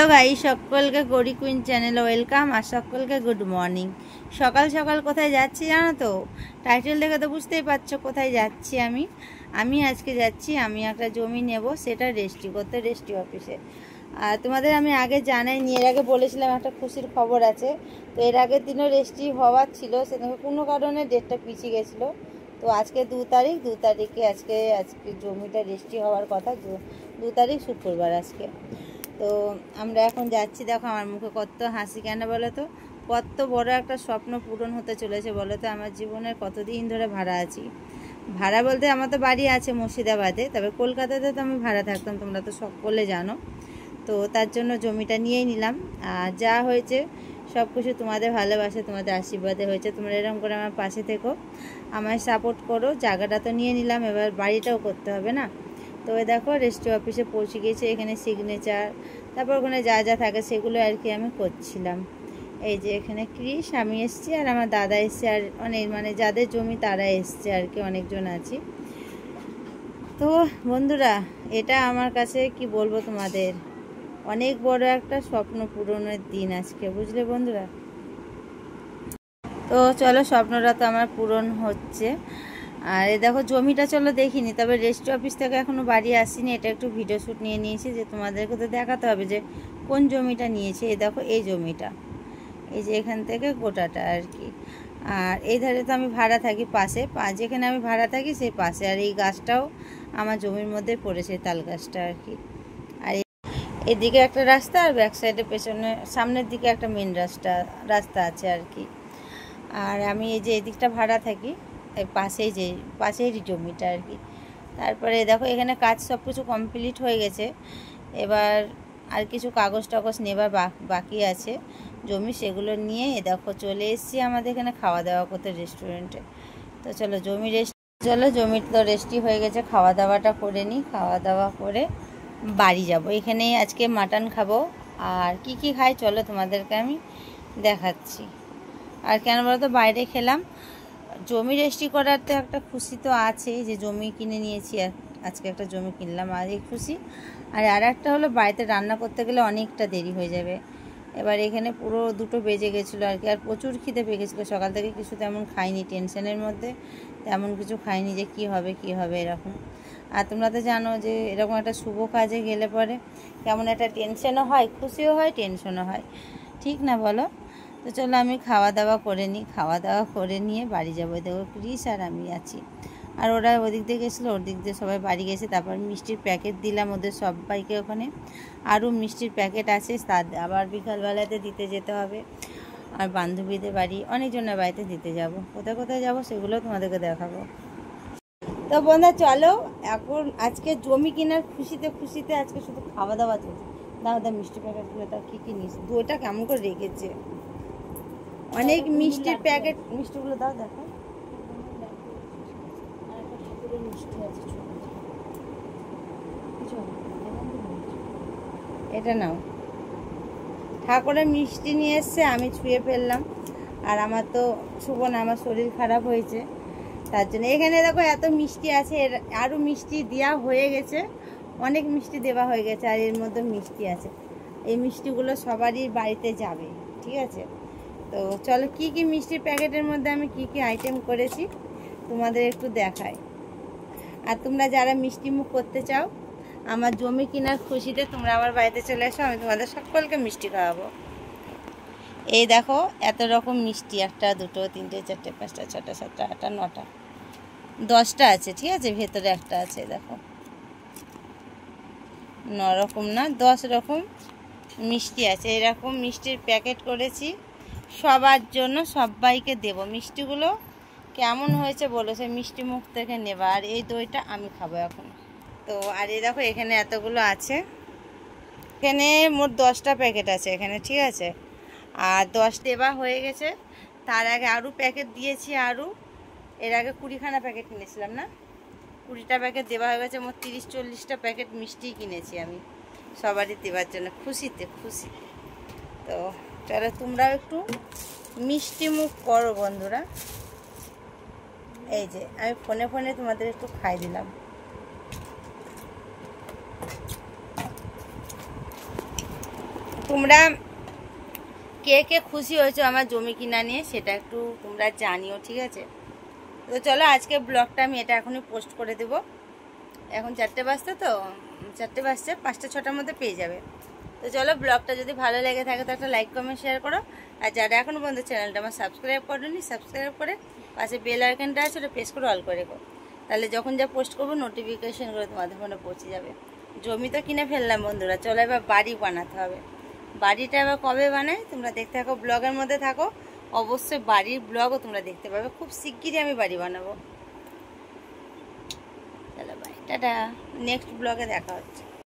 Hello guys, সকলকে Gauri queen চ্যানেলে welcome আর সকলকে গুড মর্নিং। সকাল সকাল কোথায় যাচ্ছি জানো তো? টাইটেল দেখে তো বুঝতেই পারছো কোথায় যাচ্ছি। আমি আজকে যাচ্ছি, আমি একটা জমি নেব, সেটা রেজিস্ট্রি করতে, রেজিস্ট্রি অফিসে। আর তোমাদের আমি আগে জানাইনি, এর আগে বলেছিলাম একটা খুশির খবর আছে। তো এর আগের দিনও রেজিস্ট্রি হওয়ার ছিল, সেদিকে কোনো কারণে ডেটটা পিছিয়ে গেছিলো। তো আজকে 2 তারিখে আজকে জমিটা রেজিস্ট্রি হওয়ার কথা। 2 তারিখ শুক্রবার আজকে। তো আমরা এখন যাচ্ছি। দেখো আমার মুখে কত হাসি কেন বলো তো? কত বড় একটা স্বপ্ন পূরণ হতে চলেছে বলো তো। আমার জীবনের কতদিন ধরে ভাড়া আছি। ভাড়া বলতে আমার তো বাড়ি আছে মুর্শিদাবাদে, তবে কলকাতাতে তো আমি ভাড়া থাকতাম, তোমরা তো সকলে জানো। তো তার জন্য জমিটা নিয়েই নিলাম। আর যা হয়েছে সব কিছু তোমাদের ভালোবাসা, তোমাদের আশীর্বাদে হয়েছে। তোমরা এরকম করে আমার পাশে থেকো, আমায় সাপোর্ট করো। জায়গাটা তো নিয়ে নিলাম, এবার বাড়িটাও করতে হবে না? তো ওই দেখো রেজিস্ট্রি অফিসে পৌঁছে গিয়েছে। এখানে সিগনেচার, তারপর ওখানে যা যা থাকে সেগুলো আর কি আমি করছিলাম। এই যে এখানে ক্রিস, আমি এসছি আর আমার দাদা এসছে, আর অনেক মানে যাদের জমি তারা এসছে আর কি, অনেকজন আছি। তো বন্ধুরা, এটা আমার কাছে কি বলবো তোমাদের, অনেক বড় একটা স্বপ্ন পূরণের দিন আজকে, বুঝলে বন্ধুরা? তো চলো, স্বপ্নটা তো আমার পূরণ হচ্ছে। আর এই দেখো জমিটা চলো দেখিনি, তবে রেজিস্ট্রি অফিস থেকে এখনও বাড়ি আসিনি। এটা একটু ভিডিও শ্যুট নিয়ে নিয়েছি, যে তোমাদেরকে তো দেখাতে হবে যে কোন জমিটা নিয়েছি। এই দেখো এই জমিটা, এই যে এখান থেকে গোটাটা আর কি। আর এই ধারে তো আমি ভাড়া থাকি, পাশে যেখানে আমি ভাড়া থাকি সেই পাশে। আর এই গাছটাও আমার জমির মধ্যে পড়েছে, তাল গাছটা আর কি। আর এদিকে একটা রাস্তা, আর ব্যাক সাইডে পেছনে সামনের দিকে একটা মেন রাস্তা আছে আর কি। আর আমি এই যে এদিকটা ভাড়া থাকি, পাশেই জমিটা আর কি। তারপরে দেখো এখানে কাজ সব কিছু কমপ্লিট হয়ে গেছে। এবার আর কিছু কাগজ টাগজ নেবার বাকি আছে জমি, সেগুলো নিয়ে দেখো চলে এসেছি আমাদের এখানে খাওয়া দাওয়া করতে রেস্টুরেন্টে। তো চলো জমি তো রেস্টি হয়ে গেছে, খাওয়া দাওয়াটা করে নিই। খাওয়া দাওয়া করে বাড়ি যাব। এখানেই আজকে মাটন খাবো। আর কি কি খাই চলো তোমাদেরকে আমি দেখাচ্ছি। আর কেন বলো তো, বাইরে খেলাম। জমি রেজিস্ট্রি করার তো একটা খুশি তো আছে, যে জমি কিনে নিয়েছি, আজকে একটা জমি কিনলাম, আর এই খুশি। আর একটা হলো বাড়িতে রান্না করতে গেলে অনেকটা দেরি হয়ে যাবে। এবার এখানে পুরো 2টো বেজে গেছিলো আর কি। আর প্রচুর খিদে পেয়ে গেছিলো, সকাল থেকে কিছু তেমন খাইনি, টেনশনের মধ্যে তেমন কিছু খাইনি, যে কি হবে এরকম। আর তোমরা তো জানো যে এরকম একটা শুভ কাজে গেলে পরে কেমন একটা টেনশনও হয়, খুশিও হয়, টেনশনও হয়, ঠিক না বলো? তো চলো আমি খাওয়া দাওয়া করে নিই। খাওয়া দাওয়া করে নিয়ে বাড়ি যাবো। দেখো ক্রিস আর আমি আছি, আর ওরা ওদিক দিয়ে গেছিলো, ওর দিক দিয়ে সবাই বাড়ি গেছে। তারপর মিষ্টির প্যাকেট দিলাম ওদের সবাইকে ওখানে। আরও মিষ্টির প্যাকেট আছে, তার আবার বিকালবেলাতে দিতে যেতে হবে। আর বান্ধবীদের বাড়ি, অনেকজনের বাড়িতে দিতে যাব। কোথায় কোথায় যাবো সেগুলো তোমাদেরকে দেখাবো। তো বন্ধুরা চলো, এখন আজকে জমি কেনার খুশিতে আজকে শুধু খাওয়া দাওয়া চলছে। দাও মিষ্টি প্যাকেটগুলো, তাও কী কী নিয়েছি, দইটা কেমন করে রেখেছে, অনেক মিষ্টির প্যাকেট। মিষ্টিগুলো দাও, দেখো এটা নাও। ঠাকুরের মিষ্টি নিয়ে এসছে, আমি ছুঁয়ে ফেললাম। আর আমার তো শুভ না, আমার শরীর খারাপ হয়েছে, তার জন্য। এখানে দেখো এত মিষ্টি আছে, আরও মিষ্টি দেওয়া হয়ে গেছে, অনেক মিষ্টি দেওয়া হয়ে গেছে। আর এর মধ্যে মিষ্টি আছে, এই মিষ্টিগুলো সবারই বাড়িতে যাবে, ঠিক আছে? তো চলো কি কি মিষ্টির প্যাকেটের মধ্যে আমি কি কি আইটেম করেছি তোমাদের একটু দেখাই। আর তোমরা যারা মিষ্টি মুখ করতে চাও, আমার জমি কেনার খুশিতে তোমরা আমার বাড়িতে চলে এসো, আমি তোমাদের সকলকে মিষ্টি খাওয়াবো। এই দেখো এত রকম মিষ্টি, 1, 2, 3, 4, 5, 6, 7, 8, 9, 10টা আছে, ঠিক আছে? ভেতরে একটা আছে, দেখো 9 রকম না, 10 রকম মিষ্টি আছে। এরকম মিষ্টির প্যাকেট করেছি সবার জন্য, সবাইকে দেব। মিষ্টিগুলো কেমন হয়েছে বলো, সে মিষ্টি মুখ থেকে নেবা। আর এই দইটা আমি খাবো এখন। তো আর এই দেখো এখানে এতগুলো আছে, এখানে মোট 10টা প্যাকেট আছে এখানে, ঠিক আছে? আর 10 দেওয়া হয়ে গেছে। তার আগে আরও প্যাকেট দিয়েছি, আরও এর আগে 20খানা প্যাকেট কিনেছিলাম না, 20টা প্যাকেট দেওয়া হয়ে গেছে। মোট 30-40টা প্যাকেট মিষ্টি কিনেছি আমি সবারই দেওয়ার জন্য, খুশি। তো চলো তোমরাও একটু মিষ্টি মুখ করো বন্ধুরা। এই যে আমি ফোনে তোমাদের একটু খাই দিলাম। তোমরা কে কে খুশি হয়েছো আমার জমি কিনা নিয়ে সেটা একটু তোমরা জানিও, ঠিক আছে? তো চলো আজকে ব্লগটা আমি এটা এখনই পোস্ট করে দেবো। এখন 4টে বাজতে, তো 4টে বাজছে, 5টা 6টার মধ্যে পেয়ে যাবে। তো চলো, ব্লগটা যদি ভালো লেগে থাকে তো একটা লাইক কমেন্ট শেয়ার করো। আর যারা এখনও পর্যন্ত চ্যানেলটা আমার সাবস্ক্রাইব করেনি, সাবস্ক্রাইব করে পাশে বেল আইকনটা আছে ওটা প্রেস করে অল করে রেখো, তাহলে যখন যা পোস্ট করবো নোটিফিকেশানগুলো তোমাদের ফোনে পৌঁছে যাবে। জমি তো কিনে ফেললাম বন্ধুরা, চলো এবার বাড়ি বানাতে হবে। বাড়িটা এবার কবে বানাই তোমরা দেখতে থাকো, ব্লগের মধ্যে থাকো। অবশ্যই বাড়ির ব্লগও তোমরা দেখতে পাবে, খুব শিগগিরই আমি বাড়ি বানাবো। চলো বাই, টাটা, নেক্সট ব্লগে দেখা হচ্ছে।